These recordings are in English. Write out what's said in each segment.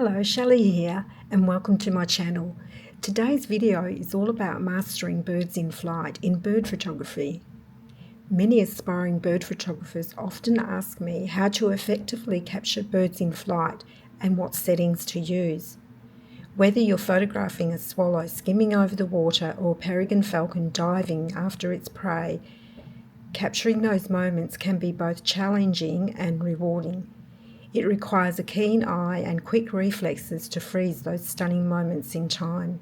Hello, Shelley here and welcome to my channel. Today's video is all about mastering birds in flight in bird photography. Many aspiring bird photographers often ask me how to effectively capture birds in flight and what settings to use. Whether you're photographing a swallow skimming over the water or a peregrine falcon diving after its prey, capturing those moments can be both challenging and rewarding. It requires a keen eye and quick reflexes to freeze those stunning moments in time,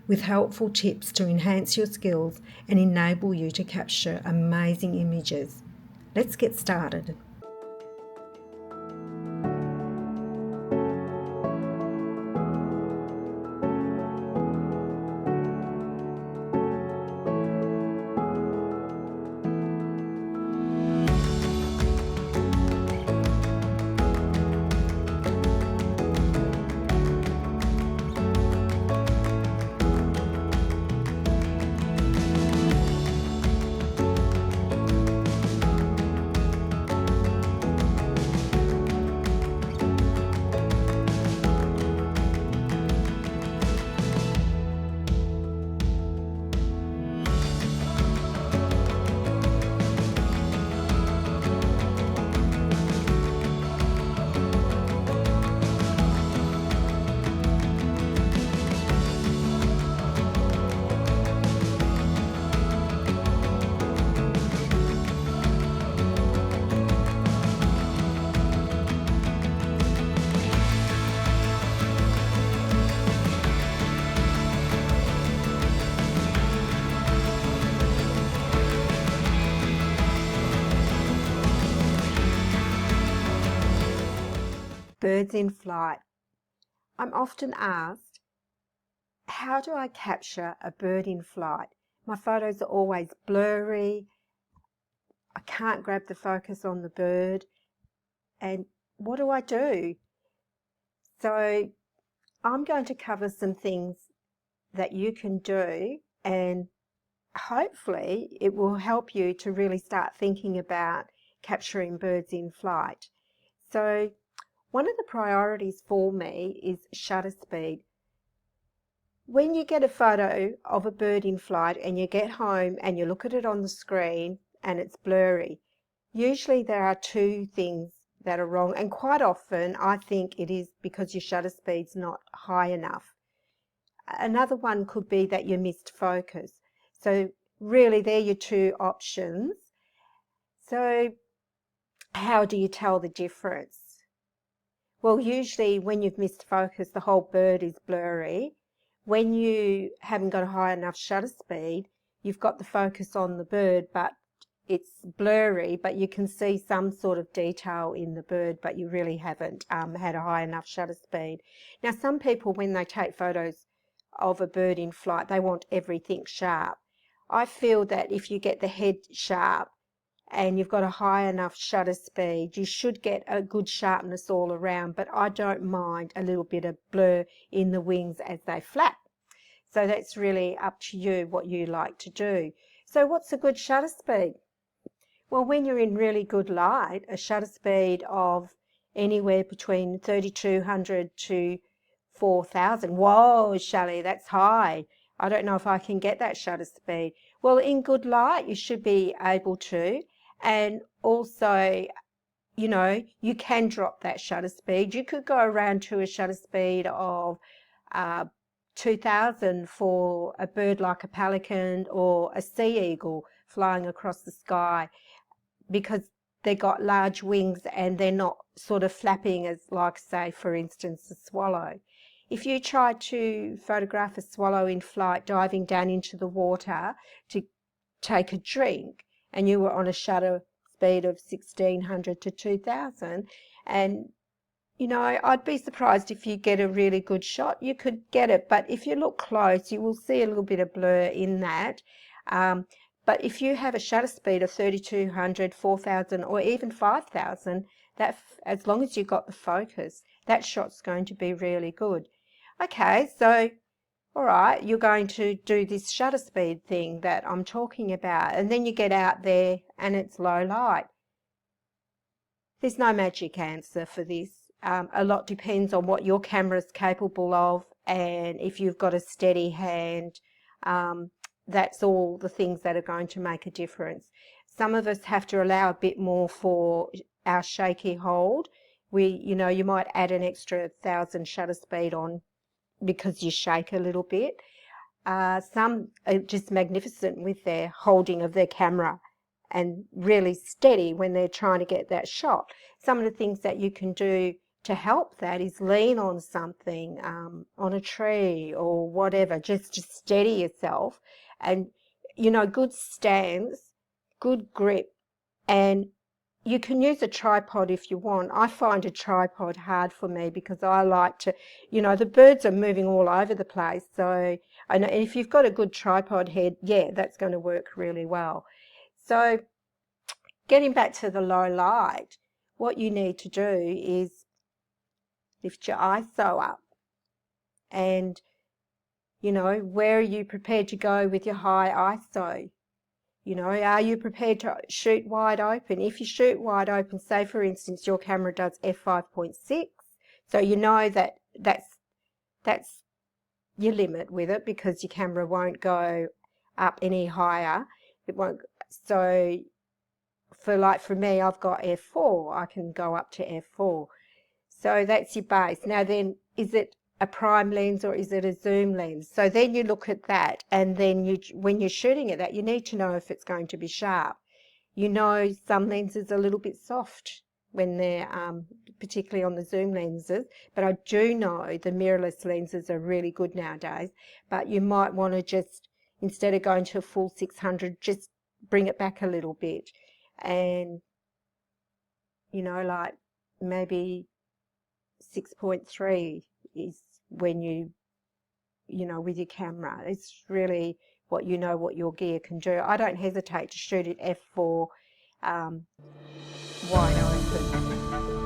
with helpful tips to enhance your skills and enable you to capture amazing images. Let's get started. Birds in flight. I'm often asked, how do I capture a bird in flight? My photos are always blurry. I can't grab the focus on the bird. And what do I do? So I'm going to cover some things that you can do, and hopefully it will help you to really start thinking about capturing birds in flight. So one of the priorities for me is shutter speed. When you get a photo of a bird in flight and you get home and you look at it on the screen and it's blurry, usually there are two things that are wrong, and quite often I think it is because your shutter speed's not high enough. Another one could be that you missed focus. So really they're your two options. So how do you tell the difference? Well, usually when you've missed focus, the whole bird is blurry. When you haven't got a high enough shutter speed, you've got the focus on the bird, but it's blurry, but you can see some sort of detail in the bird, but you really haven't had a high enough shutter speed. Now, some people, when they take photos of a bird in flight, they want everything sharp. I feel that if you get the head sharp and you've got a high enough shutter speed, you should get a good sharpness all around, but I don't mind a little bit of blur in the wings as they flap. So that's really up to you what you like to do. So what's a good shutter speed? Well, when you're in really good light, a shutter speed of anywhere between 3200 to 4000. Whoa, Shelley, that's high. I don't know if I can get that shutter speed. Well, in good light, you should be able to. And also, you know, you can drop that shutter speed. You could go around to a shutter speed of 2000 for a bird like a pelican or a sea eagle flying across the sky, because they got large wings and they're not sort of flapping as, like, say, for instance, a swallow. If you try to photograph a swallow in flight diving down into the water to take a drink, and you were on a shutter speed of 1600 to 2000, and you know, I'd be surprised if you get a really good shot. You could get it, but if you look close, you will see a little bit of blur in that. But if you have a shutter speed of 3200, 4000, or even 5000, that, as long as you've got the focus, that shot's going to be really good. Okay, so all right, you're going to do this shutter speed thing that I'm talking about, and then you get out there and it's low light. There's no magic answer for this. A lot depends on what your camera is capable of, and if you've got a steady hand, that's all the things that are going to make a difference. Some of us have to allow a bit more for our shaky hold. You know, you might add an extra 1,000 shutter speed on because you shake a little bit. Some are just magnificent with their holding of their camera and really steady when they're trying to get that shot. Some of the things that you can do to help that is lean on something, on a tree or whatever, just to steady yourself. And, you know, good stance, good grip, and you can use a tripod if you want. I find a tripod hard for me because I like to, you know, the birds are moving all over the place. So I know if you've got a good tripod head, yeah, that's going to work really well. So getting back to the low light, what you need to do is lift your ISO up, and, you know, where are you prepared to go with your high ISO? You know, are you prepared to shoot wide open? If you shoot wide open, say for instance your camera does f5.6, so you know that that's your limit with it, because your camera won't go up any higher. It won't. So for me, I've got f4. I can go up to f4. So that's your base. Now then, is it a prime lens or is it a zoom lens? So then you look at that, and then when you're shooting at that, you need to know if it's going to be sharp. You know, some lenses are a little bit soft when they're, particularly on the zoom lenses, but I do know the mirrorless lenses are really good nowadays. But you might want to just, instead of going to a full 600, just bring it back a little bit, and, you know, like maybe 6.3 is when you know, with your camera. It's really what you know what your gear can do. I don't hesitate to shoot at f4 wide open.